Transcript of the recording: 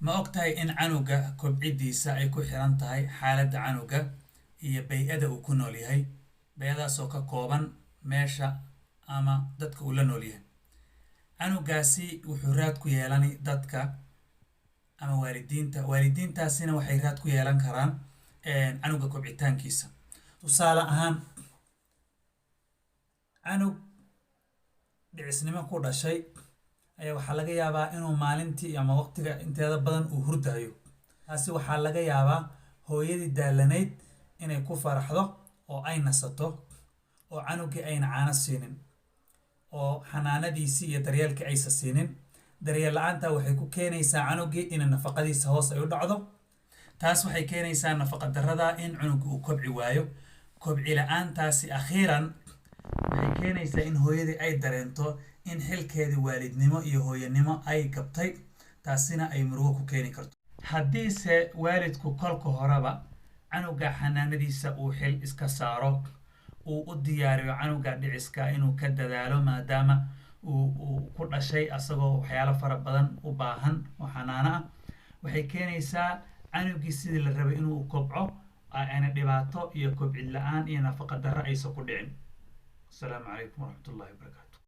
ma ogtahay in canuga kobcidiisa ay ku xiran tahay xaaladda canuga iyo bay'ada uu ku nool yahay bay'adaasoo ka kooban meesha ama dadka uu la nool yahay canugaasi wuxuu raad ku yeelani dadka ama waalidiintaasina waxay raad ku yeelan karaan canuga kobcitaankiisa tusaale ahaan canug dhicisnimo ku dhashay ayaa waxaa laga yaabaa inuu maalintii ama waqtiga inteeda badan uu hurdayo taasi waxaa laga yaabaa hooyadii daalanayd inay ku faraxdo oo ay nasato oo canugii ayna caano siinin oo xanaanadiisii iyo daryeelkii aysa siinin daryeel la'aanta waxay ku keenaysaa canugii in nafaqadiisa hoos ay u dhacdo taas waxay keenaysaa nafaqa darrada in canugu uu kobci waayo kobci la'aantaasi akhiiran waxay keenaysaa in hooyadii ay dareento in xilkeedii waalidnimo iyo hooyanimo ay gabtay taasina ay murugo ku keeni karto haddiise waalidku kolka horeba canuga xanaanadiisa uu xil iska saaro uu u diyaariyo canuga dhiciska inuu ka dadaalo maadaama uu ku dhashay asagoo waxyaalo fara badan u baahan oo xanaano ah waxay keenaysaa canugii sidii la rabay inuu kobco ayna dhibaato iyo kobcid la'aan iyo nafaqa darro aysan ku dhicin. السلام عليكم ورحمة الله وبركاته.